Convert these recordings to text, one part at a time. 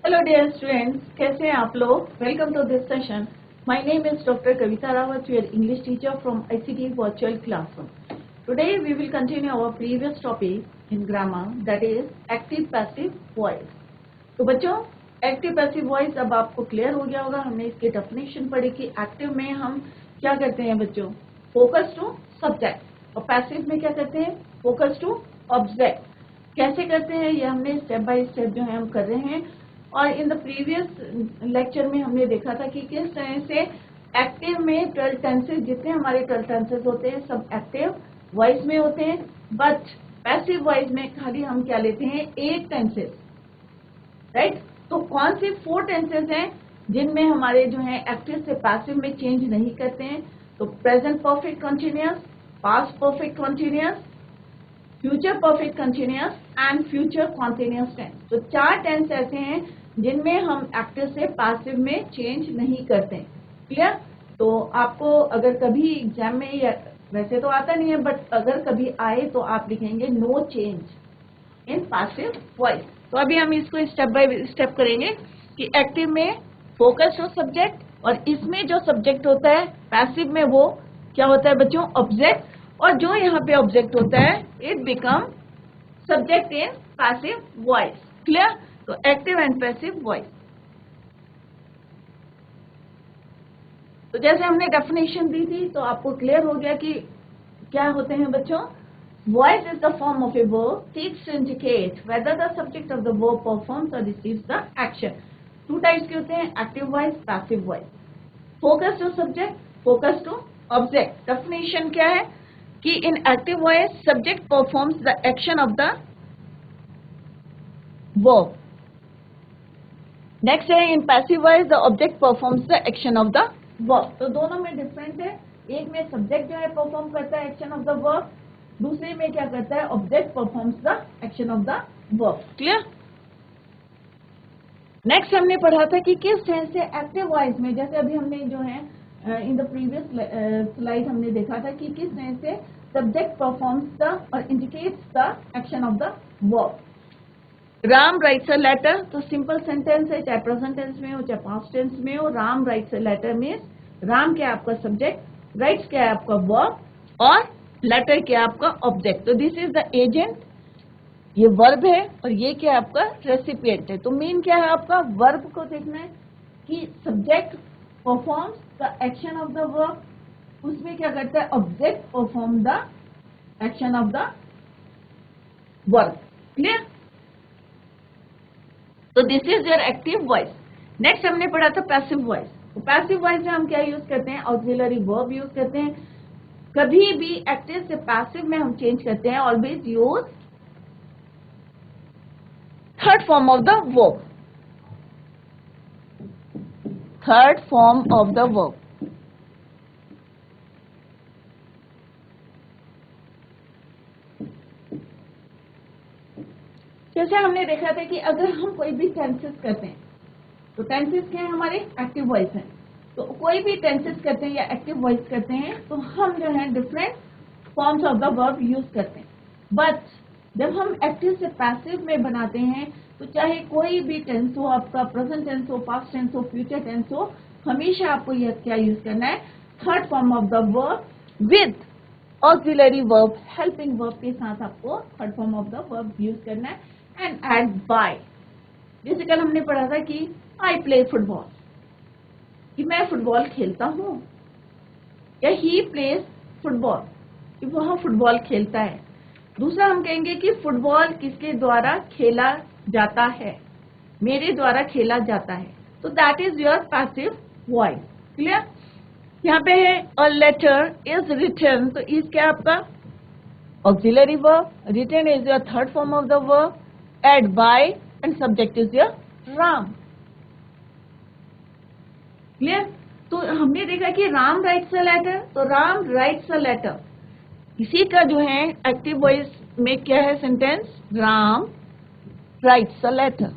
Hello dear students, कैसे हैं आप लोग? Welcome to this session. My name is doctor Kavita Rawat, your English teacher from ICT virtual classroom. Today we will continue our previous topic in grammar, that is active passive voice. तो बच्चों, active passive voice अब आपको clear हो गया होगा. हमने इसकी definition पढ़ी कि एक्टिव में हम क्या करते हैं बच्चों, फोकस टू सब्जेक्ट, और पैसिव में क्या करते हैं, फोकस टू ऑब्जेक्ट. कैसे करते हैं ये हमने स्टेप बाय स्टेप जो है हम कर रहे हैं. और इन द प्रीवियस लेक्चर में हमने देखा था कि किस तरह से एक्टिव में 12 टेंसेस, जितने हमारे 12 टेंसेस होते हैं सब एक्टिव वॉइस में होते हैं. बट पैसिव वॉइस में खाली हम क्या लेते हैं, 8 टेंसेस, राइट. तो कौन से 4 टेंसेस हैं जिनमें हमारे जो है एक्टिव से पैसिव में चेंज नहीं करते हैं? तो present perfect continuous, past perfect continuous, future perfect continuous and future continuous tense. तो 4 टेंस ऐसे हैं जिनमें हम एक्टिव से पैसिव में चेंज नहीं करते. क्लियर? तो आपको अगर कभी एग्जाम में, या वैसे तो आता नहीं है, बट अगर कभी आए तो आप लिखेंगे no change in passive voice. तो अभी हम इसको स्टेप बाय स्टेप करेंगे कि एक्टिव में फोकस हो सब्जेक्ट, और इसमें जो सब्जेक्ट होता है पैसिव में वो क्या होता है बच्चों, ऑब्जेक्ट. और जो यहाँ पे ऑब्जेक्ट होता है it become subject in passive voice. Clear? तो एक्टिव एंड पैसिव वॉइस. तो जैसे हमने डेफिनेशन दी थी तो आपको क्लियर हो गया कि क्या होते हैं बच्चों. Voice is the form of a verb takes to indicate whether the subject of the verb performs और रिसीव्स द एक्शन. 2 टाइप्स के होते हैं, active voice, passive voice. Focus to subject, focus to object. Definition क्या है कि in active voice subject performs the action of the verb. Next है in passive voice the object performs the action of the verb. तो दोनों में different है. एक में सब्जेक्ट जो है परफॉर्म करता है एक्शन ऑफ द वर्ब, दूसरे में क्या करता है, object performs the action of the verb. Clear? Next हमने पढ़ा था कि किस तरह से एक्टिव वॉइस में, जैसे अभी हमने जो है इन द प्रीवियस स्लाइड हमने देखा था कि किस तरह से सब्जेक्ट परफॉर्म्स द और indicates the action of the verb. Ram writes a letter. तो सिंपल सेंटेंस है, चाहे प्रेजेंट टेंस में हो चाहे पास्ट टेंस में हो. Ram writes a letter means Ram क्या है आपका सब्जेक्ट, राइट्स क्या है आपका वर्ब, और लेटर क्या है आपका ऑब्जेक्ट. तो दिस इज द एजेंट, ये वर्ब है, और ये क्या है आपका रेसिपिएंट है. तो मीन क्या है आपका, वर्ब को देखना है कि subject performs the action of the verb, उसमें क्या करता है, object perform the action of the verb. Clear? तो this is your active voice. Next हमने पढ़ा था पैसिव वॉइस. तो पैसिव वॉइस में हम क्या यूज करते हैं, ऑक्सिलरी वर्ब यूज करते हैं. कभी भी एक्टिव से पैसिव में हम चेंज करते हैं, always use third form of the verb. Third form of the verb. जैसे हमने देखा था कि अगर हम कोई भी टेंसेस करते हैं, तो टेंसेस क्या है हमारे, एक्टिव वॉइस हैं. तो कोई भी टेंसेस करते हैं या एक्टिव वॉइस करते हैं तो हम जो है different forms of the verb use करते हैं. बट जब हम एक्टिव से पैसिव में बनाते हैं तो चाहे कोई भी टेंस हो, आपका प्रेजेंट टेंस हो, पास्ट टेंस हो, फ्यूचर टेंस हो, हमेशा आपको यह क्या यूज करना है, third form of the verb with auxiliary verb, helping verb के साथ आपको third form of the verb use करना है. And ed by. जैसे कल हमने पढ़ा था कि आई प्ले फुटबॉल, कि मैं फुटबॉल खेलता हूँ, या ही प्लेज फुटबॉल, कि वह फुटबॉल खेलता है. दूसरा हम कहेंगे कि फुटबॉल किसके द्वारा खेला जाता है, मेरे द्वारा खेला जाता है. तो that is your passive voice. Clear? यहाँ पे है अ लेटर इज रिटन. तो इज क्या आपका auxiliary verb, written is your third form of the verb, ed by, and subject is your Ram. Clear? तो हमने देखा कि राम राइट्स अ लेटर. तो राम राइट्स अ लेटर, इसी का जो है एक्टिव वॉइस में क्या है sentence, Ram writes a letter.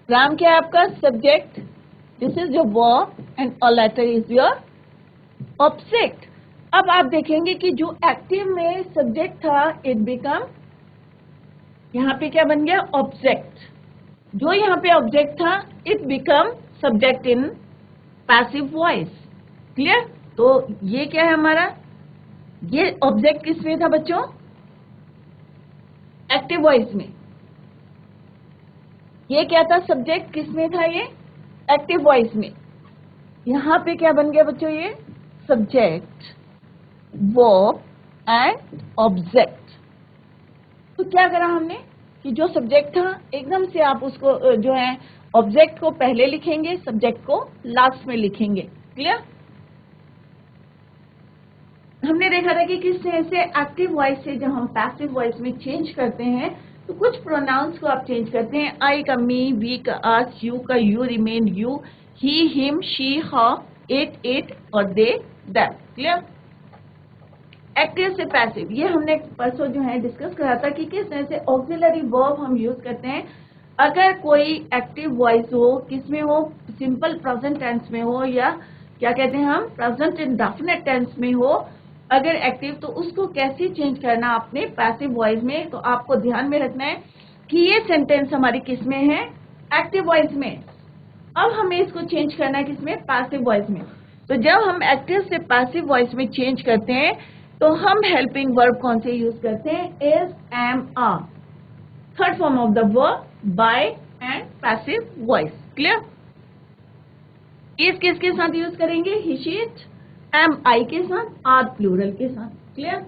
Ram क्या है आपका subject, this is your verb, and a letter is your object. अब आप देखेंगे कि जो एक्टिव में सब्जेक्ट था इट बिकम, यहाँ पे क्या बन गया, ऑब्जेक्ट। जो यहाँ पे ऑब्जेक्ट था it become subject in passive voice. Clear? तो ये क्या है हमारा, ये ऑब्जेक्ट किस में था बच्चों, एक्टिव वॉइस में। ये क्या था, सब्जेक्ट किस में था, ये एक्टिव वॉइस में। यहाँ पे क्या बन गया बच्चों, ये सब्जेक्ट, वर्ब एंड ऑब्जेक्ट। तो क्या करा हमने कि जो सब्जेक्ट था एकदम से आप उसको जो है ऑब्जेक्ट को पहले लिखेंगे, सब्जेक्ट को लास्ट में लिखेंगे। क्लियर? हमने देखा था कि किस तरह से एक्टिव वॉइस से जब हम पैसिव वॉइस में चेंज करते हैं तो कुछ प्रोनाउंस को आप चेंज करते हैं। आई का मी, वी का अस, यू का you remain you, he, him, she, her, it और दे, दैम। क्लियर? एक्टिव से पैसिव, ये हमने परसों जो है डिस्कस करा था कि किस तरह से ऑक्सिलरी वर्ब हम यूज करते हैं। अगर कोई एक्टिव वॉइस हो, किसमें हो, सिंपल प्रेजेंट टेंस में हो या क्या कहते हैं हम, प्रेजेंट इंडेफिनिट टेंस में हो, अगर एक्टिव, तो उसको कैसे चेंज करना आपने पैसिव वॉइस में। तो आपको ध्यान में रखना है कि ये सेंटेंस हमारी किस में है, एक्टिव वॉइस में। अब हमें इसको चेंज करना है किसमें, पैसिव वॉइस में। तो जब हम एक्टिव से पैसिव वॉइस में चेंज करते हैं तो हम हेल्पिंग वर्ब कौन से यूज करते हैं, is, am, are, third form of the verb, by and passive voice. Clear? Is किसके साथ यूज करेंगे, he, she, it, am I के साथ, आर प्लूरल के साथ। Clear?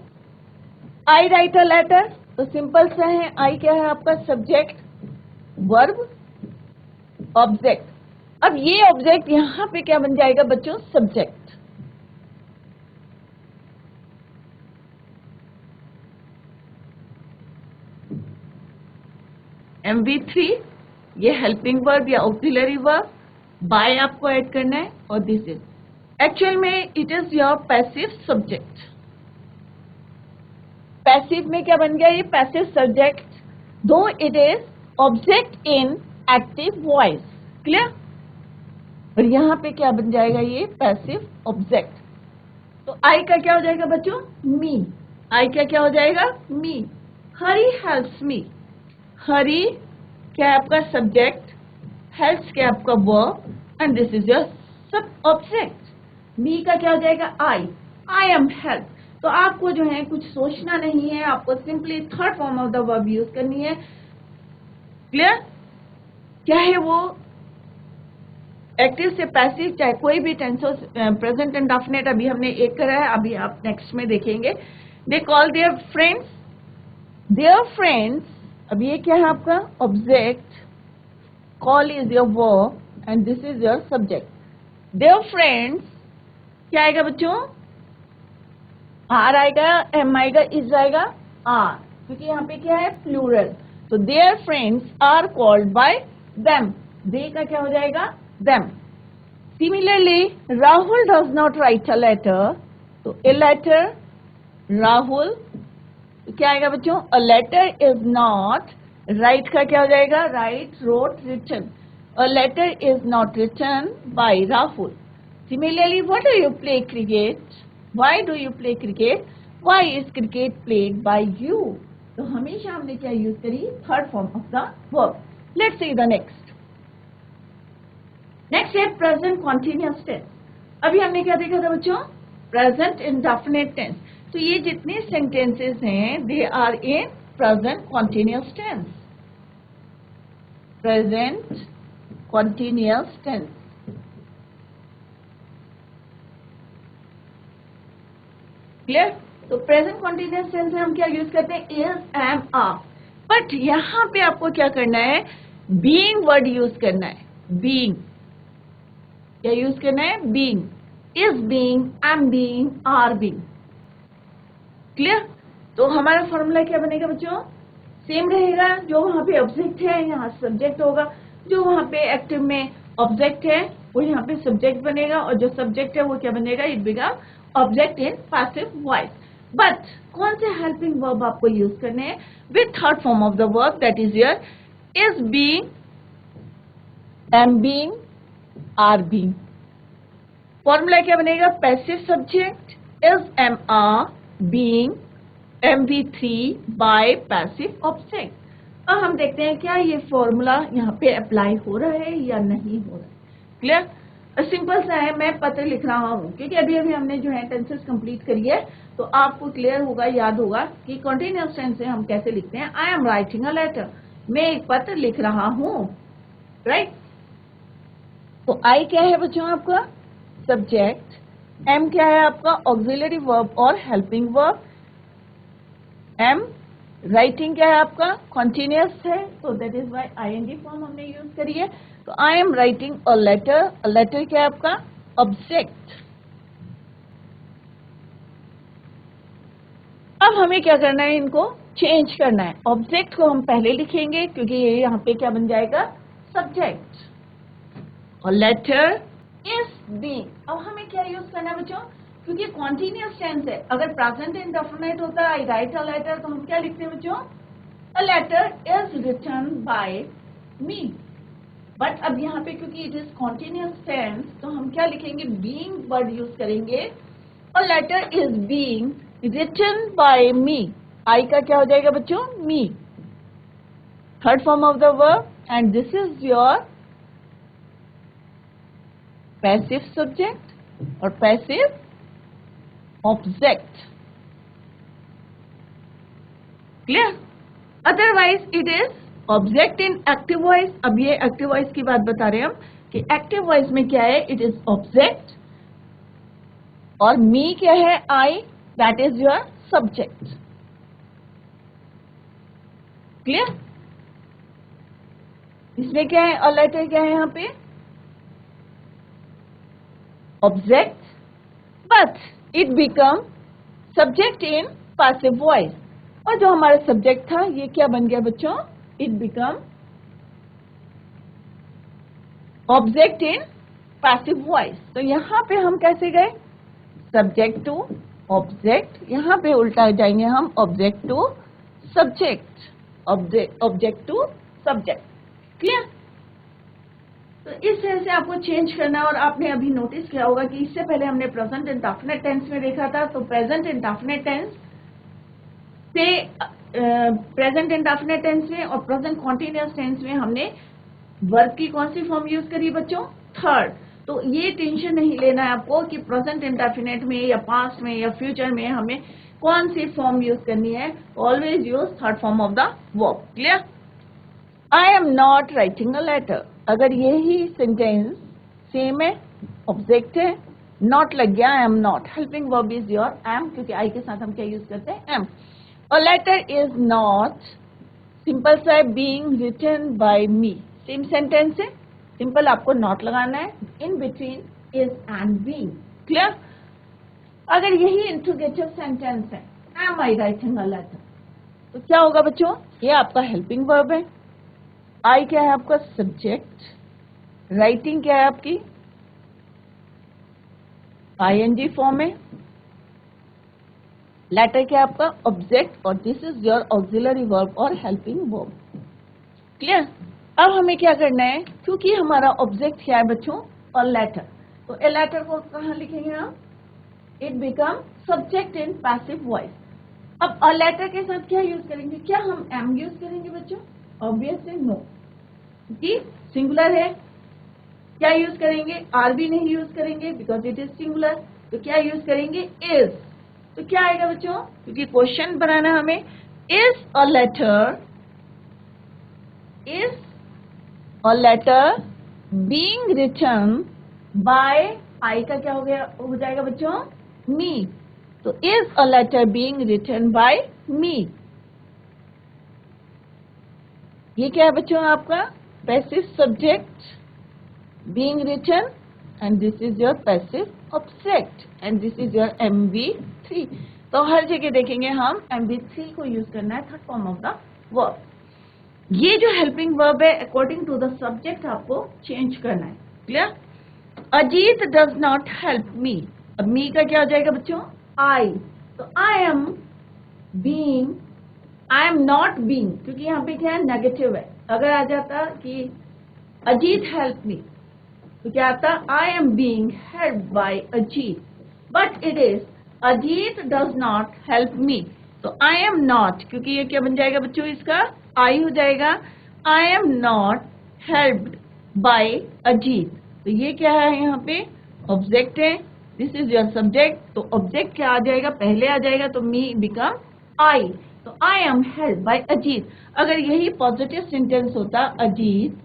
I write a letter, तो सिंपल सा है, आई क्या है आपका, सब्जेक्ट, वर्ब, ऑब्जेक्ट। अब ये ऑब्जेक्ट यहां पे क्या बन जाएगा बच्चों, सब्जेक्ट। MV3 ये हेल्पिंग वर्ब या ऑक्सिलरी वर्ब, बाय आपको ऐड करना है, और दिस इज एक्चुअल में it is your passive subject. Passive में क्या बन गया, ये पैसिव सब्जेक्ट, दो it is object in active voice. Clear? और यहां पे क्या बन जाएगा, ये पैसिव ऑब्जेक्ट। तो आई का क्या हो जाएगा बच्चों, मी। आई का क्या हो जाएगा, मी। हरी हेल्प्स मी, हरी क्या है आपका सब्जेक्ट, हेल्प्स क्या आपका verb, and this is your सब ऑब्जेक्ट। मी का क्या हो जाएगा, आई एम हेल्प। तो आपको जो है कुछ सोचना नहीं है, आपको simply third form of the verb use करनी है। क्लियर? चाहे वो एक्टिव से पैसिव, चाहे कोई भी टेंस हो, प्रेजेंट इंडेफिनिट अभी हमने एक करा है, अभी आप नेक्स्ट में देखेंगे। They call their friends, their friends, अब ये क्या है आपका object, call is your verb and this is your subject. Their friends क्या आएगा बच्चों, आर आएगा, एम आएगा, इज आएगा, आर, क्योंकि यहाँ पे क्या है प्लूरल। तो their friends are called by them, they का क्या हो जाएगा, them. Similarly Rahul does not write a letter, तो ए लेटर, राहुल, क्या आएगा बच्चों, a letter is not, write का क्या हो जाएगा, write, wrote, written, a letter is not written by Rahul. Similarly, what do you play cricket? Why do you play cricket? Why is cricket played by you? तो हमेशा हमने क्या use करी, third form of the verb. Let's see the next. Next है present continuous tense. अभी हमने क्या देखा था बच्चों, प्रेजेंट इंडेफिनिट टेंस। तो ये जितने सेंटेंसेस हैं they are in present continuous tense, present continuous tense. Clear? तो प्रेजेंट कॉन्टिन्यूअस टेंस में हम क्या यूज करते हैं, इज, एम, आर। बट यहां पे आपको क्या करना है, बीइंग वर्ड यूज करना है। बीइंग क्या यूज करना है, being, is being, am being, are being. Clear? तो हमारा फॉर्मूला क्या बनेगा बच्चों, सेम रहेगा। जो वहां पे ऑब्जेक्ट है यहाँ सब्जेक्ट होगा, जो वहां पे एक्टिव में ऑब्जेक्ट है वो यहाँ पे सब्जेक्ट बनेगा, और जो सब्जेक्ट है वो क्या बनेगा, it become object in passive voice. But कौन से हेल्पिंग वर्ब आपको यूज करने हैं, with third form of the verb, that is your is being, am being, are being. Formula क्या बनेगा, passive subject, is MR being MV3 by passive object? अब हम देखते हैं क्या ये फॉर्मूला यहाँ पे अप्लाई हो रहा है या नहीं हो रहा है। क्लियर? सिंपल सा है, मैं पत्र लिख रहा हूँ क्योंकि अभी अभी हमने जो है टेंसेस कंप्लीट करी है, तो आपको क्लियर होगा, याद होगा कि कॉन्टिन्यूअस टेंस से हम कैसे लिखते हैं। I am writing a letter, मैं एक पत्र लिख रहा हूँ, राइट। तो आई क्या है बच्चों आपका सब्जेक्ट, एम क्या है आपका ऑक्सिलरी वर्ब और हेल्पिंग वर्ब, एम राइटिंग क्या है आपका कॉन्टिन्यूअस है, तो that is Y ING form हमने यूज करी है। तो I am writing a letter क्या है आपका ऑब्जेक्ट। अब हमें क्या करना है, इनको चेंज करना है। ऑब्जेक्ट को हम पहले लिखेंगे क्योंकि ये यहाँ पे क्या बन जाएगा सब्जेक्ट, और लेटर इज बीइंग। अब हमें क्या यूज करना है बच्चों, क्योंकि कॉन्टिन्यूअस टेंस है, अगर प्रेजेंट इंडेफिनिट होता है आई राइट अ लेटर, तो हम क्या लिखते हैं बच्चों, a letter is written by me. But अब यहाँ पे क्योंकि इट इज कॉन्टिन्यूअस टेंस, तो हम क्या लिखेंगे, बीइंग वर्ड यूज करेंगे। A letter is being written by me, I का क्या हो जाएगा बच्चों me, third form of the verb, and this is your passive subject और passive object. Clear? Otherwise it is object in active voice. अब ये active voice की बात बता रहे हैं हम कि एक्टिव वॉइस में क्या है, इट इज ऑब्जेक्ट और मी क्या है I, that is your subject. Clear? इसमें क्या है, अ लेटर क्या है यहाँ पे object, but it become subject in passive voice. और जो हमारा सब्जेक्ट था ये क्या बन गया बच्चों, it become object in passive voice. तो यहाँ पे हम कैसे गए, सब्जेक्ट टू ऑब्जेक्ट, यहाँ पे उल्टा जाएंगे हम object to subject, object to subject. Clear? तो इस तरह से आपको चेंज करना है। और आपने अभी नोटिस किया होगा कि इससे पहले हमने प्रेजेंट इंडेफिनिट टेंस में देखा था, तो प्रेजेंट इंडेफिनिट टेंस से प्रेजेंट इंडेफिनिट टेंस में और प्रेजेंट कॉन्टिन्यूअस टेंस में हमने वर्ब की कौन सी फॉर्म यूज करी बच्चों, थर्ड। तो ये टेंशन नहीं लेना है आपको कि प्रेजेंट इंडेफिनिट में या पास्ट में या फ्यूचर में हमें कौन सी फॉर्म यूज करनी है, always use third form of the verb. Clear? I am not writing a letter, अगर यही सेंटेंस सेम है, ऑब्जेक्ट है, नॉट लग गया, I am not, helping verb is your am, क्योंकि आई के साथ हम क्या यूज करते हैं am. A letter is not, simple सा है, being written by me, same sentence है, सिंपल आपको नॉट लगाना है, in between is and being. Clear? अगर यही इंट्रोगेटिव सेंटेंस है, am I writing a letter, तो क्या होगा बच्चों, ये आपका हेल्पिंग वर्ब है, आई क्या है आपका सब्जेक्ट, राइटिंग क्या है आपकी आईएनजी फॉर्म है, लेटर क्या है आपका ऑब्जेक्ट, और this is your auxiliary verb और हेल्पिंग वर्ब। क्लियर? अब हमें क्या करना है, क्योंकि हमारा ऑब्जेक्ट क्या है बच्चों, अ लेटर, तो ए लेटर को कहाँ लिखेंगे हम, it become subject in passive voice. अब अ लेटर के साथ क्या यूज करेंगे, क्या हम एम यूज करेंगे बच्चों, ऑब्वियसली नो, क्योंकि सिंगुलर है। क्या यूज करेंगे, आर भी नहीं यूज करेंगे बिकॉज इट इज सिंगुलर, तो क्या यूज करेंगे इज। तो क्या आएगा बच्चों, क्योंकि क्वेश्चन बनाना हमें, is a letter, is a letter being written by, I का क्या हो जाएगा बच्चों मी, तो is a letter being written by me, ये क्या है बच्चों आपका passive subject being written, and this is your passive object, and this is your MV3। तो हर जगह देखेंगे हम MV3 को यूज करना है third form of the verb. ये जो हेल्पिंग वर्ब है अकॉर्डिंग टू द सब्जेक्ट आपको चेंज करना है। Clear? Ajit does not help मी, अब मी का क्या हो जाएगा बच्चों आई, तो I am being, I am not being, क्योंकि यहाँ पे क्या है नेगेटिव है, अगर आ जाता कि अजीत हेल्प मी तो क्या आता, आई am being help by Ajit, but it is Ajit does not help me. तो आई एम नॉट, क्योंकि ये क्या बन जाएगा बच्चों, इसका आई हो जाएगा। आई am not helped bye Ajit. तो ये क्या है, यहाँ पे ऑब्जेक्ट है, दिस इज योर सब्जेक्ट। तो ऑब्जेक्ट क्या आ जाएगा, पहले आ जाएगा, तो मी बिकम आई। तो I am help by Ajit. अगर यही पॉजिटिव सेंटेंस होता, अजीत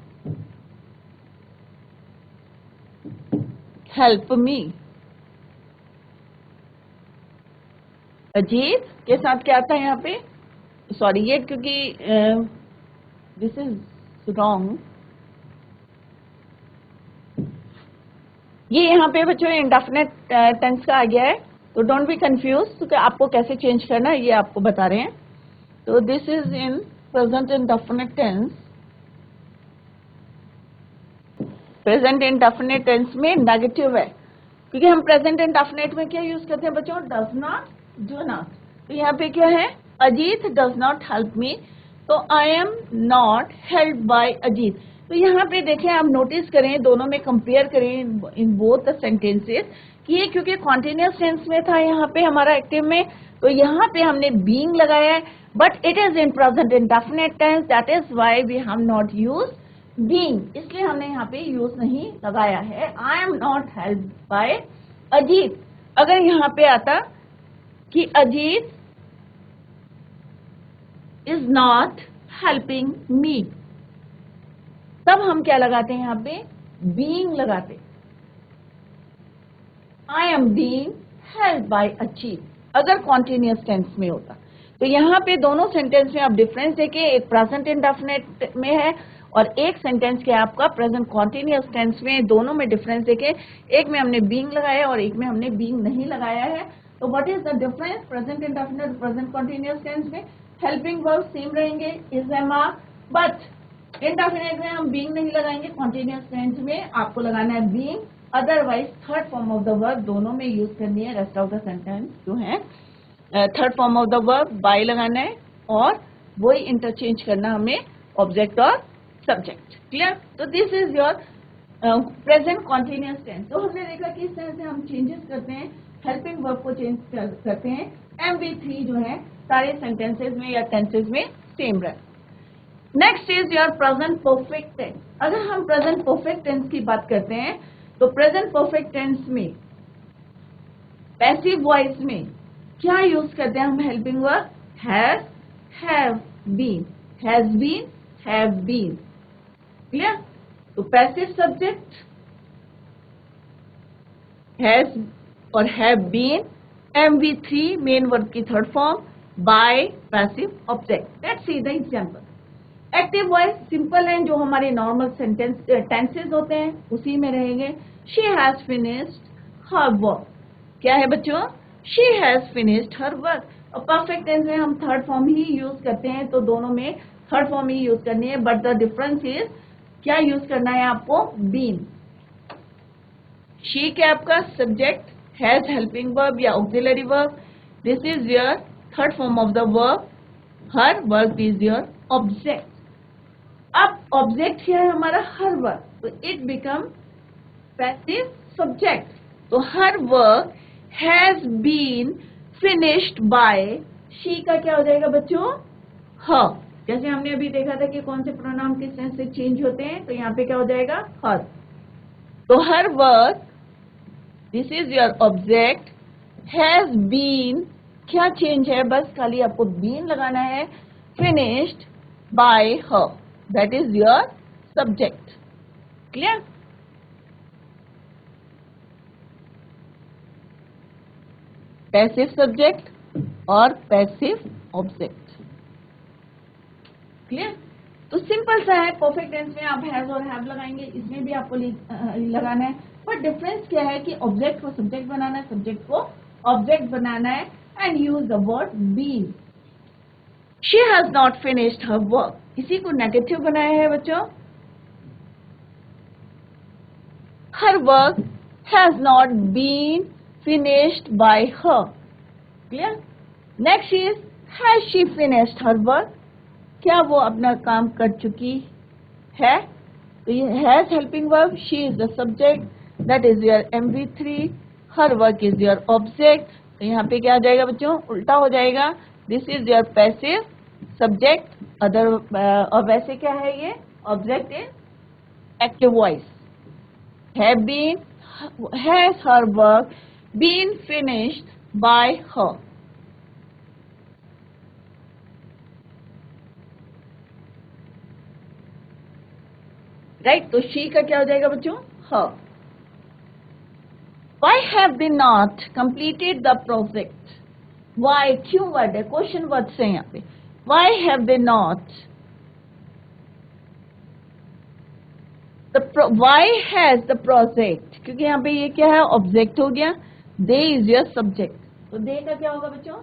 हेल्प मी, अजीत के साथ क्या आता है यहाँ पे, सॉरी ये क्योंकि दिस इज रॉन्ग, ये यहाँ पे बच्चों इंडेफिनिट टेंस का आ गया है। तो डोंट बी कंफ्यूज, तो आपको कैसे चेंज करना है ये आपको बता रहे हैं। तो this is in present indefinite tense. Present indefinite tense में नेगेटिव है, क्योंकि हम प्रेजेंट इंडेफिनिट में क्या यूज करते हैं बच्चों, डज नॉट, डू नॉट। तो यहाँ पे क्या है, Ajit does not help me, तो I am not help by Ajit. तो यहाँ पे देखें, आप नोटिस करें, दोनों में कंपेयर करें इन बोथ द सेंटेंसेस कि ये क्योंकि कॉन्टिन्यूअस टेंस में था यहाँ पे हमारा एक्टिव में, तो यहाँ पे हमने बीइंग लगाया है, but it is in present indefinite tense, that is why we have not use being, इसलिए हमने यहाँ पे यूज नहीं लगाया है। I am not help by Ajit. अगर यहाँ पे आता कि Ajit is not helping me, तब हम क्या लगाते हैं, यहाँ पे बीइंग लगाते। I am being help by Ajit, अगर कॉन्टिन्यूअस टेंस में होता। तो यहाँ पे दोनों सेंटेंस में आप डिफरेंस देखें, एक प्रेजेंट इंडेफिनिट में है और एक सेंटेंस के आपका प्रेजेंट कॉन्टिन्यूअस टेंस में, दोनों में डिफरेंस देखें, एक में हमने बीइंग लगाया और एक में हमने बीइंग नहीं लगाया है। तो what is the difference, present indefinite और प्रेजेंट कॉन्टिन्यूअस टेंस में हेल्पिंग वर्ब सेम रहेंगे, is, am, are, but indefinite में हम बीइंग नहीं लगाएंगे, कॉन्टिन्यूअस टेंस में आपको लगाना है being, otherwise third form of the verb दोनों में यूज करनी है। रेस्ट ऑफ द सेंटेंस जो है third form of the verb by लगाना है और वही इंटरचेंज करना हमें ऑब्जेक्ट और सब्जेक्ट। क्लियर? तो this is your present continuous tense. तो हमने देखा कि इस तरह से हम चेंजेस करते हैं, हेल्पिंग वर्ब को चेंज करते हैं। MV3 जो है सारे सेंटेंसेस में या टेंसेस में सेम रहे। Next is your present perfect tense. अगर हम प्रेजेंट परफेक्ट टेंस की बात करते हैं, तो प्रेजेंट परफेक्ट टेंस में पैसिव वॉइस में क्या यूज करते हैं हम, helping verb has, have been, has been, have been. Clear? तो पैसिव सब्जेक्ट हैज और have been, MV3 main verb की third form, by passive object. Let's see the example. Active voice simple है, जो हमारे normal sentence tenses होते हैं उसी में रहेंगे। She has finished her work. क्या है बच्चों, she has finished her work. और परफेक्ट टेंस में हम थर्ड फॉर्म ही यूज करते हैं, तो दोनों में थर्ड फॉर्म ही यूज करनी है, बट द डिफरेंस इज क्या यूज करना है आपको, बीन। शी क्या आपका सब्जेक्ट, हैज हेल्पिंग वर्ब या auxiliary verb, this is your third form of the verb, her work is your object. अब ऑब्जेक्ट क्या है हमारा, हर वर्क, तो इट बिकम पैसिव सब्जेक्ट। तो her work has been finished by, she का क्या हो जाएगा बच्चों, हर। जैसे हमने अभी देखा था कि कौन से प्रोनाउन किस सेंस से चेंज होते हैं, तो यहाँ पे क्या हो जाएगा, हर। तो her work, this is your object, has been, क्या चेंज है, बस खाली आपको बीन लगाना है, finished by her, that is your subject. Clear? Passive subject और पैसिव ऑब्जेक्ट। क्लियर? तो सिंपल सा है, परफेक्ट टेंस में आप हैज और हैव लगाएंगे, इसमें भी आपको लगाना है, पर डिफरेंस क्या है कि ऑब्जेक्ट को सब्जेक्ट बनाना है, सब्जेक्ट को ऑब्जेक्ट बनाना है, and use the word been. She has not finished her work, इसी को नेगेटिव बनाया है बच्चों, her work has not been finished by her. Clear? Next is, has she finished her work? क्या वो अपना काम कर चुकी है? तो ये has helping verb, she is the subject, that is your MV3, her work is your object, तो यहाँ पे क्या हो जाएगा बच्चों, उल्टा हो जाएगा, this is your passive subject other, और वैसे क्या है ये object in active voice. Have been, has her work been finished by her. Right, तो शी का क्या हो जाएगा बच्चों, her. Why have they not completed the project? Why, क्यों वर्ड है, क्वेश्चन वर्ड से यहाँ पे। Why have they not? Why has the project? क्योंकि यहाँ पे ये क्या है, ऑब्जेक्ट हो गया, they is your subject, तो they का क्या होगा बच्चों,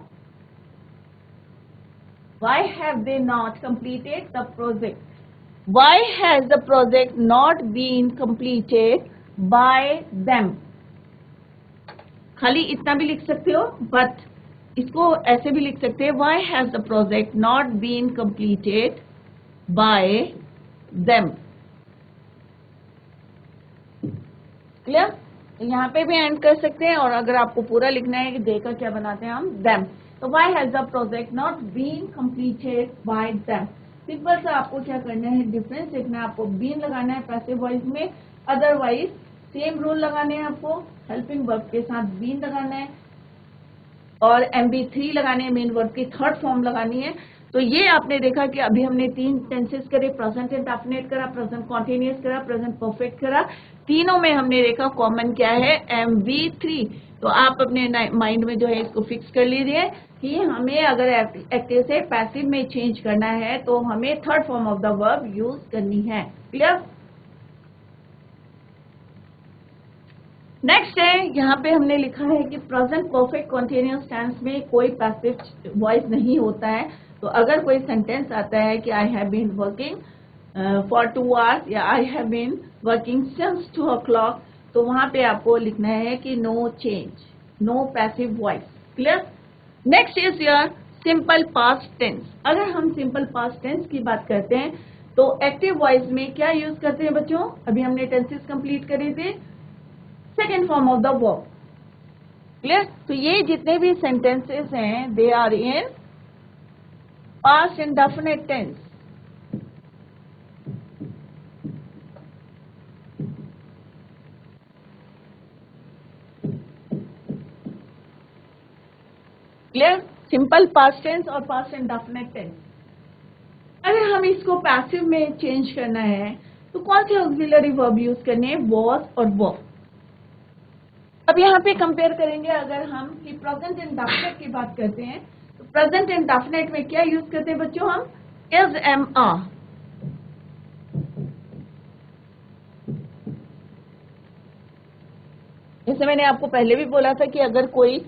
why have they not completed the project? Why has the project not been completed by them? खाली इतना भी लिख सकते हो, बट इसको ऐसे भी लिख सकते हैं, why has the project not been completed by them. Clear, तो यहाँ पे भी एंड कर सकते हैं, और अगर आपको पूरा लिखना है कि देखा क्या बनाते हैं हम, देम, तो why has the project not been completed by them. Simple सा आपको क्या करना है, डिफरेंस देखना है, आपको बीन लगाना है पैसिव वॉइस में, अदरवाइज सेम रूल लगाने हैं आपको, हेल्पिंग वर्ब के साथ बीन लगाना है और MB3 लगाने हैं, मेन वर्ब की थर्ड फॉर्म लगानी है। तो ये आपने देखा कि अभी हमने 3 टेंसेस करे, प्रेजेंट इंडेफिनिट करा, प्रेजेंट कॉन्टिन्यूअस करा, प्रेजेंट परफेक्ट करा, तीनों में हमने देखा कॉमन क्या है, MB3। तो आप अपने माइंड में जो है इसको फिक्स कर लीजिए कि हमें अगर एक्टिव से पैसिव में चेंज करना है तो हमें third form of the verb use करनी है। क्लियर। नेक्स्ट है, यहाँ पे हमने लिखा है कि प्रेजेंट परफेक्ट कॉन्टिन्यूअस टेंस में कोई पैसिव वॉइस नहीं होता है। तो अगर कोई सेंटेंस आता है कि I have been working for 2 hours या I have been working since 2 o'clock, तो वहां पे आपको लिखना है कि no change, no passive voice. Clear. Next is your simple past tense. अगर हम सिंपल पास्ट टेंस की बात करते हैं तो एक्टिव वॉइस में क्या यूज करते हैं बच्चों, अभी हमने टेंसेस कंप्लीट करे थे, second form of the verb. Clear. तो ये जितने भी सेंटेंसेस हैं they are in past indefinite tense. Clear, simple past tense और पास्ट इंडेफिनिट टेंस। अगर हम इसको पैसिव में चेंज करना है तो कौन से ऑक्सिलरी वर्ब यूज करने हैं, वॉज और वर्ब। अब यहाँ पे कंपेयर करेंगे, अगर हम कि प्रेजेंट इंडेफिनिट की बात करते हैं तो प्रेजेंट इंडेफिनिट में क्या यूज करते हैं बच्चों, हम इज, एम, आर। जैसे मैंने आपको पहले भी बोला था कि अगर कोई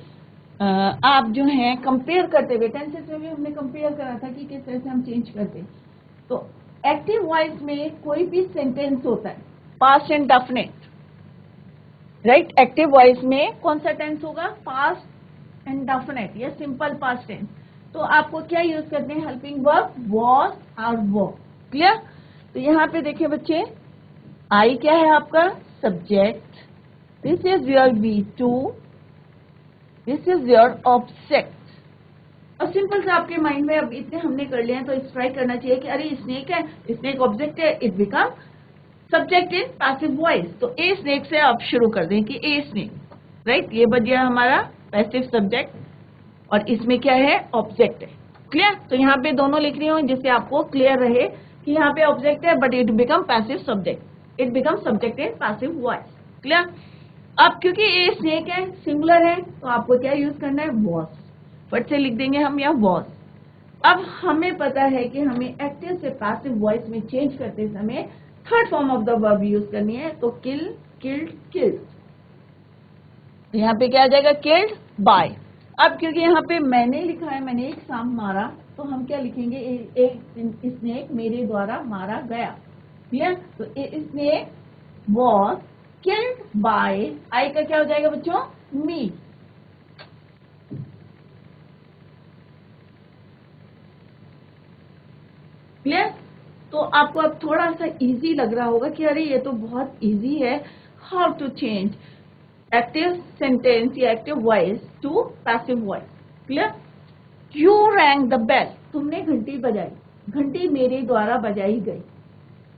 आप जो हैं कंपेयर करते हुए, टेंसेस में भी हमने कंपेयर करा था कि किस तरह से हम चेंज करते हैं। तो एक्टिव वॉइस में कोई भी सेंटेंस होता है past indefinite, right, active voice में कौन सा टेंस होगा, पास्ट इंडेफिनिट या सिंपल पास्ट टेंस। तो आपको क्या यूज करते हैं, हेल्पिंग वर्ब, वॉज और वर्ब। क्लियर। तो यहाँ पे देखिए बच्चे, आई क्या है आपका subject, this is your V2, this is your object. और सिंपल से आपके माइंड में अब इतने हमने कर लिए हैं तो स्ट्राइक करना चाहिए कि अरे स्नेक है, स्नेक ऑब्जेक्ट है, it become subject in passive voice. तो ए स्नेक से आप शुरू कर दें कि ए स्नेक, राइट, ये बच गया हमारा पैसिव सब्जेक्ट और इसमें क्या है, ऑब्जेक्ट है। क्लियर। तो यहाँ पे दोनों लिख रही हूँ जिससे आपको क्लियर रहे कि यहाँ पे ऑब्जेक्ट है but it become passive subject, it become subject in passive voice. Clear. अब क्योंकि ए स्नेक है, सिंगुलर है, तो आपको क्या यूज करना है, वॉज। फट से लिख देंगे हम यहाँ वॉज। अब हमें पता है कि हमें एक्टिव से पैसिव वॉइस में चेंज करते समय third form of the verb use करनी है। तो किल, किल्ड, किल्ड। यहाँ पे क्या आ जाएगा, किल्ड बाय। अब क्योंकि यहाँ पे मैंने लिखा है, मैंने एक सांप मारा, तो हम क्या लिखेंगे, एक स्नेक मेरे द्वारा मारा गया। क्लियर। तो snake was killed by, I का क्या हो जाएगा बच्चों, मी। क्लियर। तो आपको अब थोड़ा सा इजी लग रहा होगा कि अरे ये तो बहुत इजी है, how to change. Active sentence या active voice to passive voice. Clear? You rang the bell, तुमने घंटी बजाई, घंटी मेरे द्वारा बजाई गई,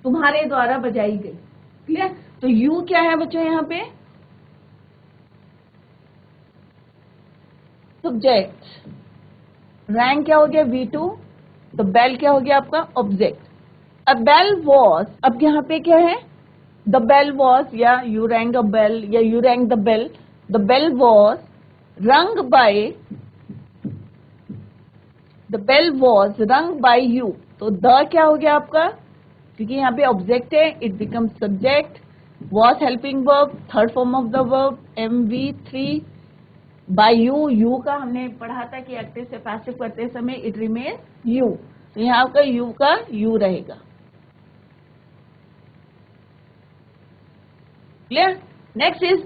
तुम्हारे द्वारा बजाई गई। क्लियर? तो यू क्या है बच्चों यहाँ पे? सब्जेक्ट। रैंग क्या हो गया? V2। तो बेल क्या हो गया आपका? ऑब्जेक्ट। अ बेल वॉज, अब यहाँ पे क्या है? द बेल वॉज या यू रैंग अ बेल या you rang the bell. The bell was rung by, the bell was rung by you. तो द क्या हो गया आपका? क्योंकि यहाँ पे ऑब्जेक्ट है, it become subject. Was helping verb, third form of the verb MV3। By you, you का हमने पढ़ा था कि एक्टिव से पैसिव करते समय इट रिमेन यू, तो यहाँ का यू का यू रहेगा। Clear? Next is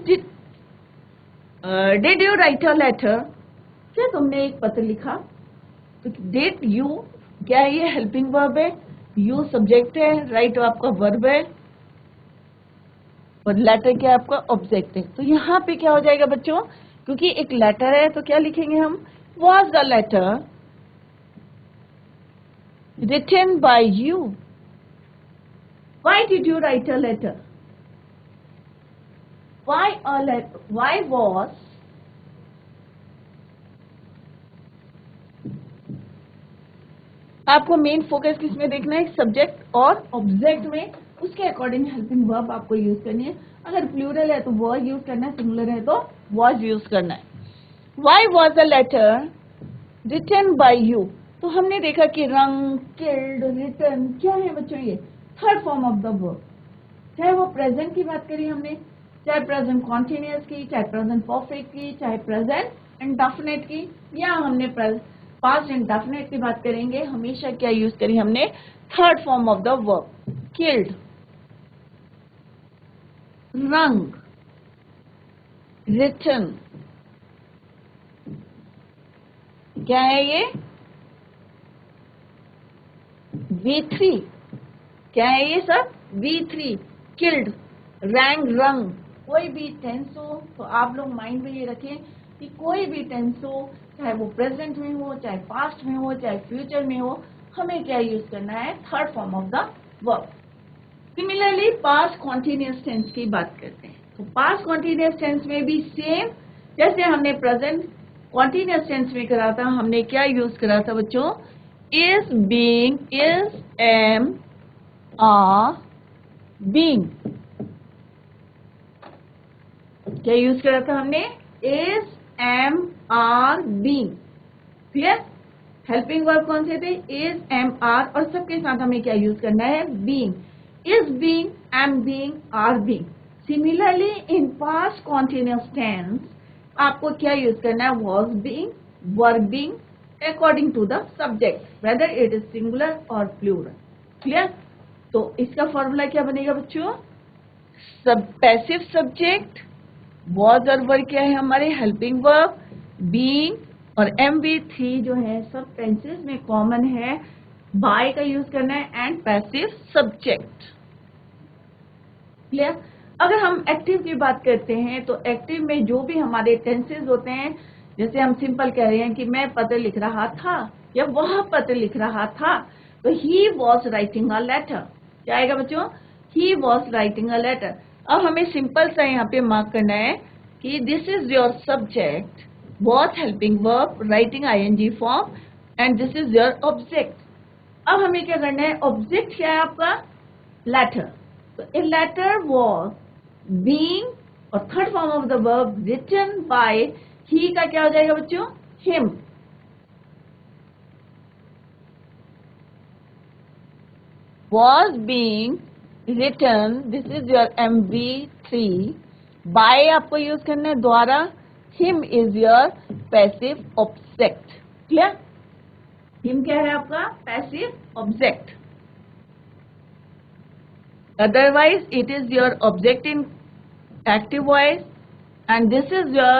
did you write a letter, क्या तुमने एक पत्र लिखा? तो डिड यू क्या है? ये हेल्पिंग वर्ब है, यू सब्जेक्ट है, राइट आपका वर्ब है और लेटर क्या है आपका? ऑब्जेक्ट है। तो यहाँ पे क्या हो जाएगा बच्चों? क्योंकि एक लेटर है तो क्या लिखेंगे हम? Was the letter written by you? Why did you write a letter? Why a letter? Why was आपको मेन फोकस किस में देखना है? सब्जेक्ट और ऑब्जेक्ट में, उसके अकॉर्डिंग हेल्पिंग वर्ब आपको यूज करनी है। अगर प्लूरल है तो was यूज करना है, सिंगुलर है तो was यूज करना है। Why was the letter written by you? तो हमने देखा कि रंग, किल्ड, रिटन क्या है बच्चों? ये third form of the verb. चाहे वो प्रेजेंट की बात करी हमने, चाहे प्रेजेंट कॉन्टिन्यूअस की, चाहे प्रेजेंट परफेक्ट की, चाहे प्रेजेंट इंडेफिनिट की, या हमने पास्ट इंडेफिनिट की बात करेंगे, हमेशा क्या यूज करी हमने? Third form of the verb. Killed, रंग, रिटन, क्या है ये? V3। क्या है ये सब? V3। किल्ड, रैंग, रंग। कोई भी टेंस हो तो आप लोग माइंड में ये रखें कि कोई भी टेंस हो, चाहे वो प्रेजेंट में हो, चाहे पास्ट में हो, चाहे फ्यूचर में हो, हमें क्या यूज करना है? Third form of the verb. Similarly past continuous tense की बात करते हैं, तो पास्ट कॉन्टिन्यूअस टेंस में भी सेम, जैसे हमने प्रेजेंट कॉन्टिन्यूअस टेंस में करा था, हमने क्या यूज करा था बच्चों? Is, being, is, am, are, being. क्या यूज करा था हमने? Is, am, are, being. Clear? Helping verb कौन से थे? इज, एम, आर, और सबके साथ हमें क्या यूज करना है? Being. Is being, am being, are being. Similarly in past continuous tense आपको क्या यूज करना है? Was being, were being, according to the subject, whether it is singular और प्लूरल। क्लियर? तो इसका फॉर्मूला क्या बनेगा बच्चों? पैसिव सब्जेक्ट, वॉज और वर क्या है हमारे? हेल्पिंग वर्ब, बीइंग और MV3 जो है सब टेंसेस में कॉमन है, बाय का यूज करना है एंड पैसिव सब्जेक्ट। क्लियर? अगर हम एक्टिव की बात करते हैं तो एक्टिव में जो भी हमारे टेंसेस होते हैं, जैसे हम सिंपल कह रहे हैं कि मैं पत्र लिख रहा था या वह पत्र लिख रहा था, तो he was writing a letter. क्या आएगा बच्चों? He was writing a letter. अब हमें सिंपल सा यहाँ पे मार्क करना है कि this is your subject, was helping verb, writing ING form, and this is your object. अब हमें क्या करना है? ऑब्जेक्ट क्या है आपका? लेटर। तो a letter was being, और third form of the verb, written by, he का क्या हो जाएगा बच्चों? him। was being written, this is your MV3, by आपको यूज करना है द्वारा, him is your passive object। Clear? him क्या है आपका? passive object। Otherwise, it is your object in active voice, and this is your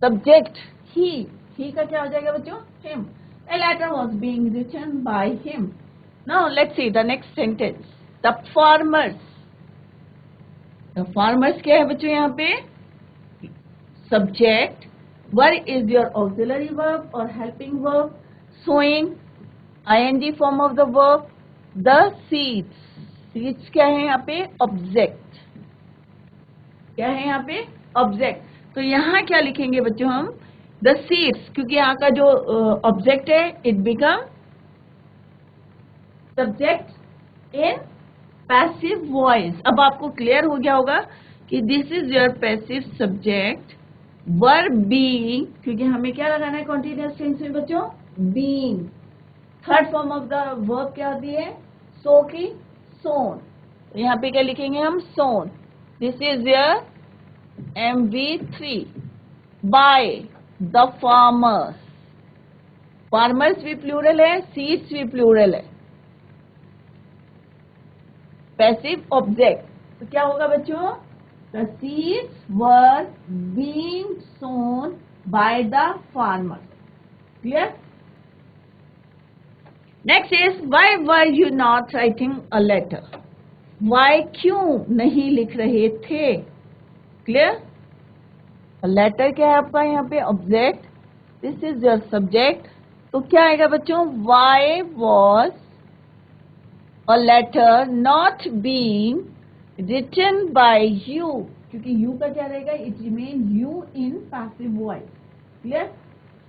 subject, he। he का क्या हो जाएगा बच्चों? him। A letter was being written by him। Now let's see the next sentence. The farmers, farmers क्या है बच्चों यहाँ पे? Subject. Were is your auxiliary verb और helping verb. Sowing ing form of the verb. The seeds. Seeds क्या है यहाँ पे? ऑब्जेक्ट. क्या है यहाँ पे? ऑब्जेक्ट. तो यहाँ क्या लिखेंगे बच्चों हम? द सीड्स, क्योंकि यहाँ का जो ऑब्जेक्ट है it become subject in passive voice. अब आपको क्लियर हो गया होगा कि this is your passive subject. Verb being, क्योंकि हमें क्या लगाना है कॉन्टिन्यूअस टेंस में बच्चों? Being. Third form of the verb क्या होती है? सो की सोन. तो यहाँ पे क्या लिखेंगे हम? Sown. This is your MV3. By the farmers. Farmers भी प्लूरल है, सीड्स भी प्लूरल है. Passive object. तो क्या होगा बच्चों? The seeds were being sown by the farmers. Clear? Next is, why were you not writing a letter? Why क्यों नहीं लिख रहे थे? Clear? A letter क्या है आपका यहाँ पे? Object. This is your subject. तो क्या आएगा बच्चों? Why was a letter not being written by you? क्योंकि you का क्या रहेगा? It remains you in passive voice. Clear?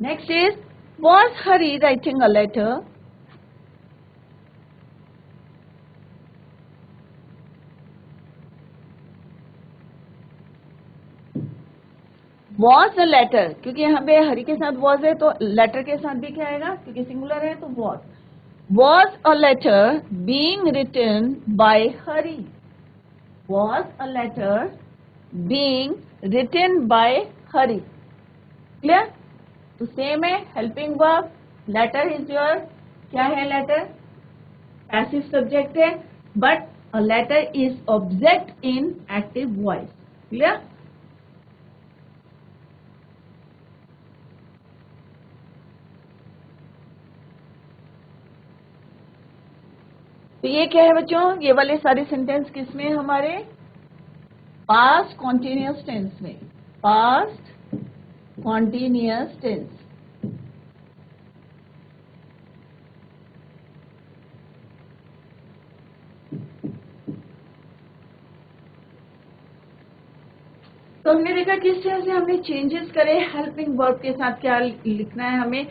Next is, was Hari writing a letter? Was a letter, क्योंकि यहाँ पे हरी के साथ was है तो letter के साथ भी क्या आएगा? क्योंकि सिंगुलर है तो was. Was a letter being written by Hari? Was a letter being written by Hari? Clear? तो सेम है. Helping verb. Letter is your, क्या है लेटर? पैसिव सब्जेक्ट है, but a letter is object in active voice. Clear? तो ये क्या है बच्चों? ये वाले सारे सेंटेंस किसमें? हमारे पास्ट कॉन्टिन्यूअस टेंस में. Past continuous tense. तो हमने देखा किस तरह से हमने चेंजेस करे. हेल्पिंग वर्ब के साथ क्या लिखना है हमें.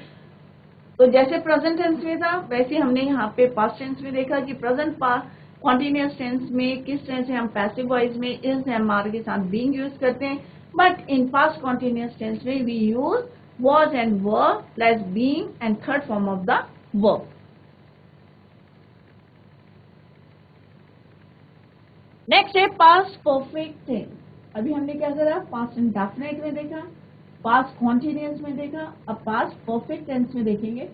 तो जैसे प्रेजेंट टेंस में था वैसे हमने यहाँ पे पास्ट टेंस में देखा कि प्रेजेंट कॉन्टिन्यूअस टेंस में किस तरह से हम पैसिव वॉइस में इज एमआर के साथ बीइंग यूज करते हैं. But in past continuous tense में we use was and were plus being and third form of the verb. Next है पास्ट परफेक्ट टेंस. अभी हमने क्या करा? पास्ट इंडेफिनिट में देखा, पास्ट कॉन्टिन्यूअस में देखा, अब पास्ट परफेक्ट टेंस में देखेंगे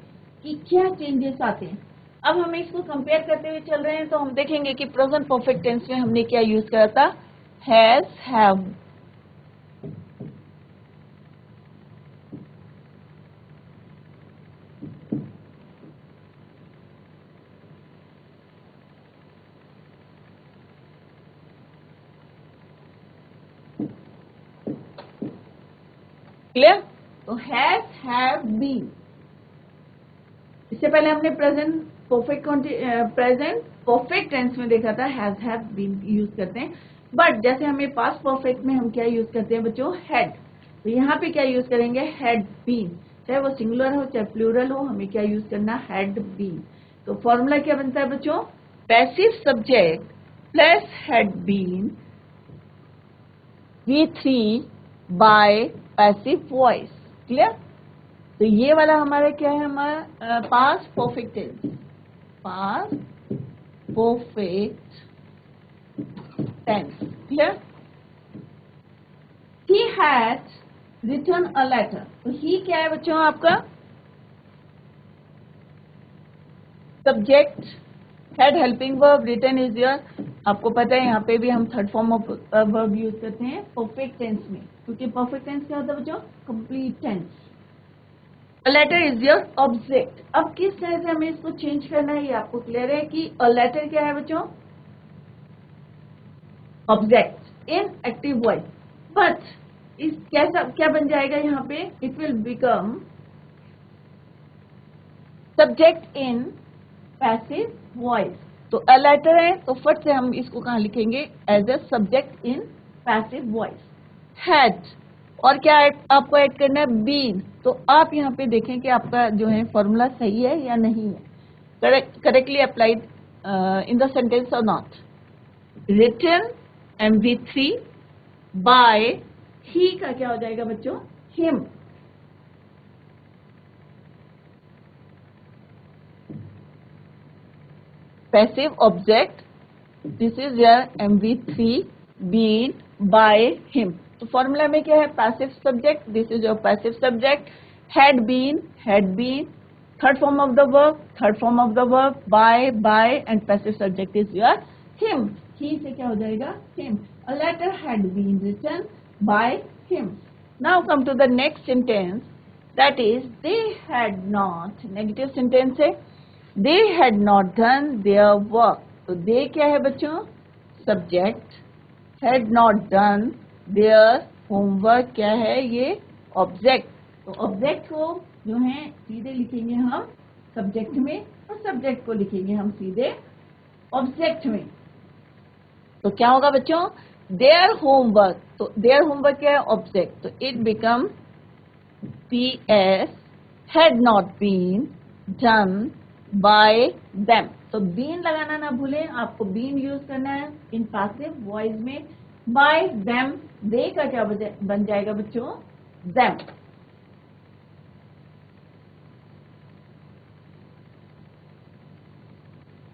कि क्या चेंजेस आते हैं. अब हम इसको कंपेयर करते हुए चल रहे हैं तो हम देखेंगे कि प्रेजेंट परफेक्ट टेंस में हमने क्या यूज करा था? Has, have. क्लियर? तो हैज, हैव, बीन. इससे पहले हमने प्रेजेंट परफेक्ट टेंस में देखा था हैज, हैव, बीन यूज करते हैं. बट जैसे हमें पास्ट परफेक्ट में हम क्या यूज करते हैं बच्चों? हैड. तो यहाँ पे क्या यूज करेंगे? Had been. चाहे वो सिंगुलर हो चाहे प्लूरल हो, हमें क्या यूज करना? Had been. तो फॉर्मूला क्या बनता है बच्चों? Passive subject plus had been V3 by passive voice. Clear? तो ये वाला हमारा क्या है? हमारा past perfect tense. Past perfect tense. Clear? He had written a letter. तो ही क्या है बच्चों आपका? Subject, had helping verb, written is your. आपको पता है यहाँ पे भी हम third form of verb use करते हैं परफेक्ट टेंस में, क्योंकि परफेक्ट टेंस क्या होता है बच्चों? Complete tense. A letter is your object. अब किस तरह से हमें इसको चेंज करना है ये आपको क्लियर है कि अ लेटर क्या है बच्चों? Object. In active voice, but इस क्या बन जाएगा यहाँ पे, it will become subject in passive voice. तो अ लेटर है तो फट से हम इसको कहाँ लिखेंगे, as a subject in passive voice. Had, और क्या आपको ऐड करना है, बीन। तो आप यहाँ पे देखें कि आपका जो है फॉर्मूला सही है या नहीं है, correctly applied in the sentence और not. Written MV3 by, he का क्या हो जाएगा बच्चों, him. Passive object, this is your MV3 been by him. तो फॉर्मूला में क्या है, passive subject, this is your passive subject, had been, third form of the verb, by and passive subject is your him. He से क्या हो जाएगा, him. A letter had been written by him. Now come to the next sentence, that is they had not, negative sentence है, they had not done their work. तो they क्या है बच्चों, subject, had not done their homework क्या है, ये object. तो object को जो है सीधे लिखेंगे हम सब्जेक्ट में, और सब्जेक्ट को लिखेंगे हम सीधे ऑब्जेक्ट में। तो क्या होगा बच्चों, देयर होमवर्क, तो देयर होमवर्क क्या है, ऑब्जेक्ट, तो it become PS had not been done by them. तो बीन लगाना ना भूलें, आपको बीन यूज करना है इन पैसिव वॉइस में। बाय देम, दे का क्या बन जाएगा बच्चों, देम।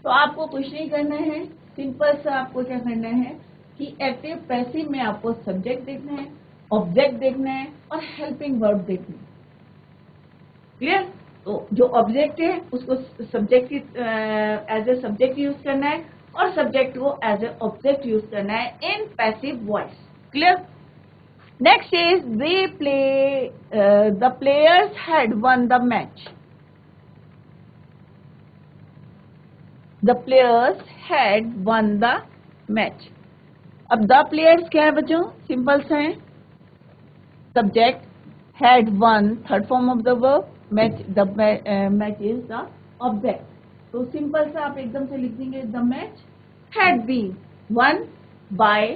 तो आपको कुछ नहीं करना है, सिंपल सा आपको क्या करना है कि एक्टिव पैसिव में आपको सब्जेक्ट देखना है, ऑब्जेक्ट देखना है और हेल्पिंग वर्ब देखना है। क्लियर? तो जो ऑब्जेक्ट है उसको subject as a subject use करना है, और सब्जेक्ट को एज ए ऑब्जेक्ट यूज करना है in passive voice. Clear? Next is they play, the players had won the match. The players had won the match. अब the players क्या है बच्चों, सिंपल सा है, subject, had won third form of the verb, match, the match is the object. तो simple सा आप एकदम से लिख देंगे, the match had been won by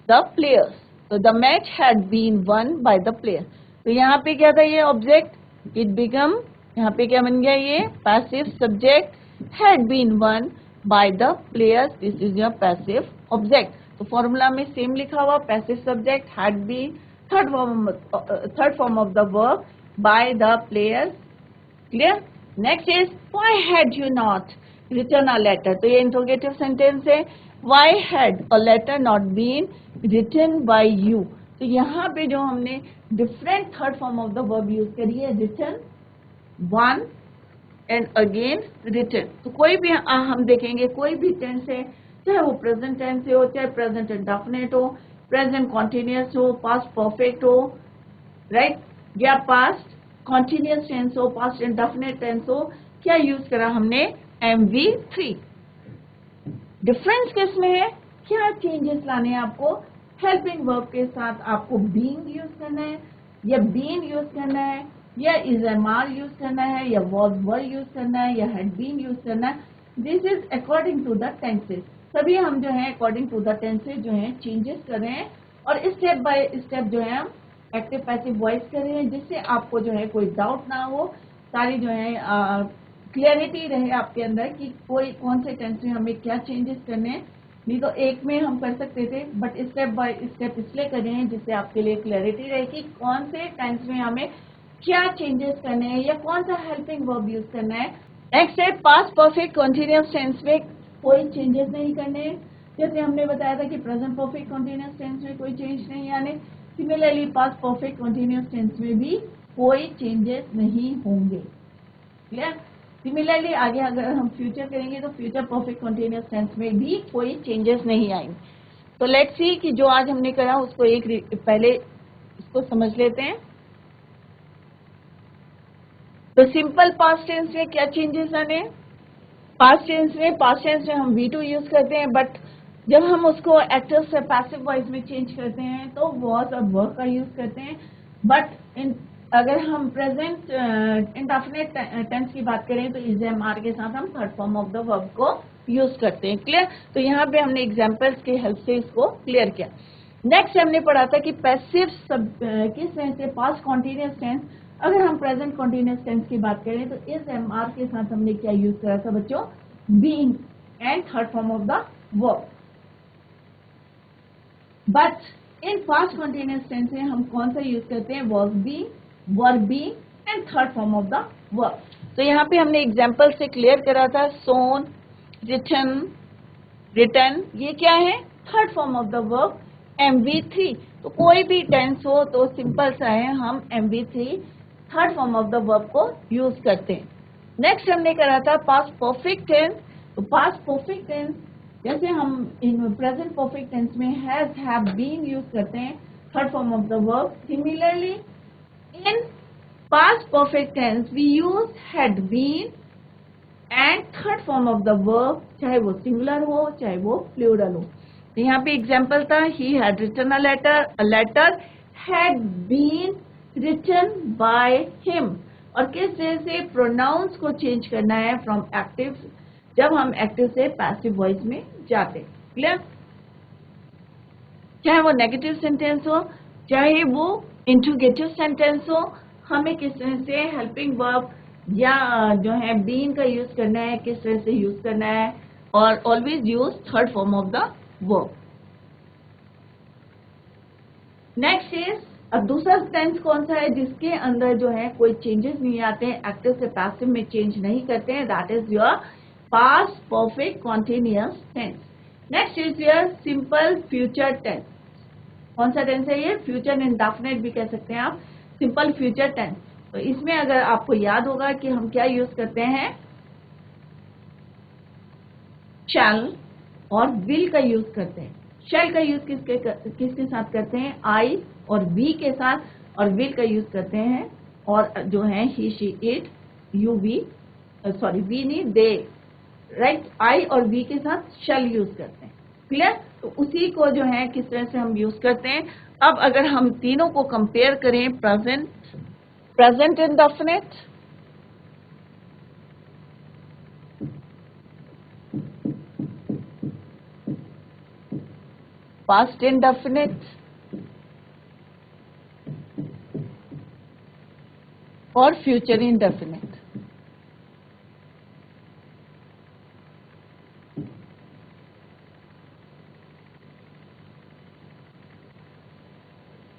the players. तो the match had been won by the player. तो यहाँ पे क्या था, ये ऑब्जेक्ट, इट बिकम, यहाँ पे क्या बन गया, ये passive subject, had been won by the players, this is your passive object. तो फॉर्मूला में सेम लिखा हुआ, passive subject, had been, third form of the verb, by the players. Clear? Next is why had you not return a letter. तो ये interrogative sentence है, why had a letter not been written by you. तो यहाँ पे जो हमने different third form of the verb use करी है, written, won and again written. तो कोई भी हम देखेंगे, कोई भी टेंस है, चाहे वो प्रेजेंट टेंस हो, चाहे प्रेजेंट इंडेफिनिट हो, प्रेजेंट कॉन्टिन्यूअस हो, पास्ट परफेक्ट हो, राइट, या पास्ट कॉन्टिन्यूअस टेंस हो, पास्ट इंडेफिनिट टेंस हो, क्या यूज करा हमने, MV3। डिफरेंस किस में है, क्या चेंजेस लाने हैं आपको, हेल्पिंग वर्ब के साथ आपको बीइंग यूज करना है, या बीन यूज करना है, या इजमार यूज करना है, या वॉज वर यूज करना है, या हैड बीन यूज करना है। This is according to the tenses. सभी हम जो है अकॉर्डिंग टू द टेंसेस जो है चेंजेस कर रहे हैं, और स्टेप बाय स्टेप जो है हम एक्टिव पैसिव वॉइस कर रहे हैं, जिससे आपको जो है कोई डाउट ना हो, सारी जो है क्लियरिटी रहे आपके अंदर कि कोई कौन से टेंस में हमें क्या चेंजेस करने हैं। नहीं तो एक में हम कर सकते थे, बट स्टेप बाय स्टेप इसलिए कर रहे हैं जिससे आपके लिए क्लियरिटी रहे कि कौन से टेंस में हमें क्या चेंजेस करने हैं, या कौन सा हेल्पिंग वर्ब यूज करना है। नेक्स्ट है पास्ट परफेक्ट कॉन्टिन्यूअस टेंस में कोई चेंजेस नहीं करने हैं, जैसे हमने बताया था कि प्रेजेंट परफेक्ट कॉन्टिन्यूअस टेंस में कोई चेंज नहीं आने। Similarly past perfect continuous tense में भी कोई चेंजेस नहीं होंगे। क्लियर? सिमिलरली आगे अगर हम फ्यूचर करेंगे तो फ्यूचर परफेक्ट कॉन्टिन्यूअस टेंस में भी कोई चेंजेस नहीं आएंगे। तो लेट्स सी कि जो आज हमने करा उसको पहले इसको समझ लेते हैं। तो सिंपल पास्ट टेंस में क्या चेंजेस आने, पास्ट टेंस में हम V2 यूज करते हैं, बट जब हम उसको एक्टिव से पैसिव वॉइस में चेंज करते हैं तो वॉज और वर्क का यूज करते हैं। बट अगर हम प्रेजेंट इंडेफिनिट टेंस की बात करें तो इज एम आर के साथ हम third form of the verb को यूज करते हैं। क्लियर? तो यहाँ पे हमने एग्जाम्पल्स की हेल्प से इसको क्लियर किया। नेक्स्ट हमने पढ़ा था कि पैसिव किस तरह से पास्ट कॉन्टिन्यूअस टेंस। अगर हम प्रेजेंट कॉन्टिन्यूअस टेंस की बात करें तो इज एम आर के साथ हमने क्या यूज करा था बच्चों? Being and third form of the verb. But in past continuous tense में हम कौन सा यूज करते हैं? Was being, were being and third form of the verb. तो यहाँ पे हमने एग्जाम्पल से क्लियर करा था। सोन, रिटन, रिटन, ये क्या है? Third form of the verb MV3। तो कोई भी टेंस हो तो सिंपल सा है, हम MV3 third form of the verb को यूज करते हैं। नेक्स्ट हमने करा था पास्ट परफेक्ट टेंस। तो पास्ट परफेक्ट टेंस जैसे हम इन प्रेजेंट परफेक्ट टेंस में हैज, हैव, बीन यूज करते हैं third form of the verb. Similarly in past perfect tense we use had been and third form of the verb, चाहे वो singular हो चाहे वो प्लूरल हो। तो यहाँ पे एग्जाम्पल था, he had written a letter had been written by him. और किस तरह से प्रोनाउंस को चेंज करना है फ्रॉम एक्टिव, जब हम एक्टिव से पैसिव वॉइस में जाते। क्लियर? चाहे वो नेगेटिव सेंटेंस हो चाहे वो इंट्रोगेटिव सेंटेंस हो, हमें किस तरह से हेल्पिंग वर्ब या जो है बीन का यूज करना है, किस तरह से यूज करना है, और always use third form of the verb. Next is, अब दूसरा टेंस कौन सा है जिसके अंदर जो है कोई चेंजेस नहीं आते हैं, एक्टिव से पैसिव में चेंज नहीं करते हैं? That is your past perfect continuous tense. Next is your simple future tense. कौन सा टेंस है ये? फ्यूचर इंडेफिनिट भी कह सकते हैं आप, सिंपल फ्यूचर टेंस। तो इसमें अगर आपको याद होगा कि हम क्या यूज करते हैं? शैल और विल का यूज करते हैं। शैल का यूज किसके साथ करते हैं? आई और वी के साथ, और विल का यूज करते हैं और जो है he, she, it, you, we, sorry we नहीं, दे, राइट? आई और वी के साथ शैल यूज करते हैं। क्लियर? तो उसी को जो है किस तरह से हम यूज करते हैं। अब अगर हम तीनों को कंपेयर करें, प्रेजेंट इंडेफिनिट, पास्ट इंडेफिनिट और फ्यूचर इंडेफिनिट।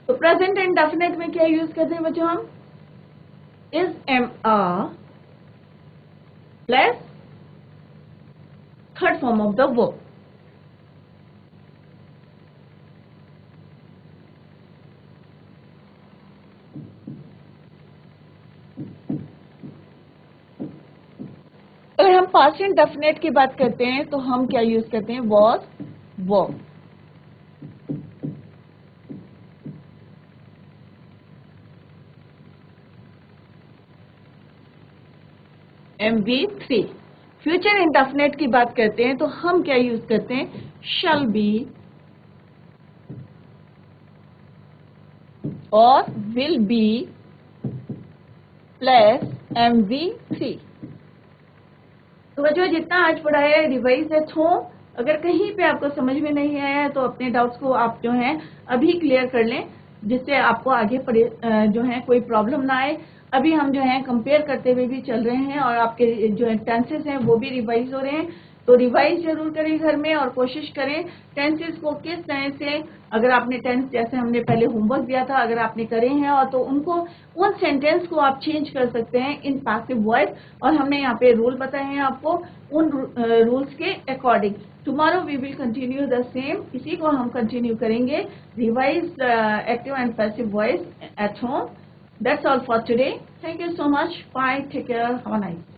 तो प्रेजेंट इंडेफिनिट में क्या यूज करते हैं बच्चों? हम is am are plus third form of the verb. अगर हम पास्ट इंडेफिनिट की बात करते हैं तो हम क्या यूज करते हैं? Was, verb. MV3। Future indefinite की बात करते हैं तो हम क्या यूज करते हैं? शैल बी और विल बी प्लस MV3। तो बच्चों जितना आज पढ़ा है रिवाइज एट होम। अगर कहीं पे आपको समझ में नहीं आया है तो अपने डाउट्स को आप जो है अभी क्लियर कर लें, जिससे आपको आगे जो है कोई प्रॉब्लम ना आए। अभी हम जो है कंपेयर करते हुए भी चल रहे हैं और आपके जो है टेंसेस हैं वो भी रिवाइज हो रहे हैं। तो रिवाइज जरूर करें घर में और कोशिश करें टेंसेस को किस तरह से, अगर आपने टेंस जैसे हमने पहले होमवर्क दिया था, अगर आपने करे हैं और तो उनको उन सेंटेंस को आप चेंज कर सकते हैं इन पैसिव वॉइस। और हमने यहाँ पे रूल बताए हैं आपको, उन रूल्स के according. Tomorrow we will continue the same, इसी को हम कंटिन्यू करेंगे, revise active and passive voice at home. That's all for today. Thank you so much. Bye. Take care. Have a nice day.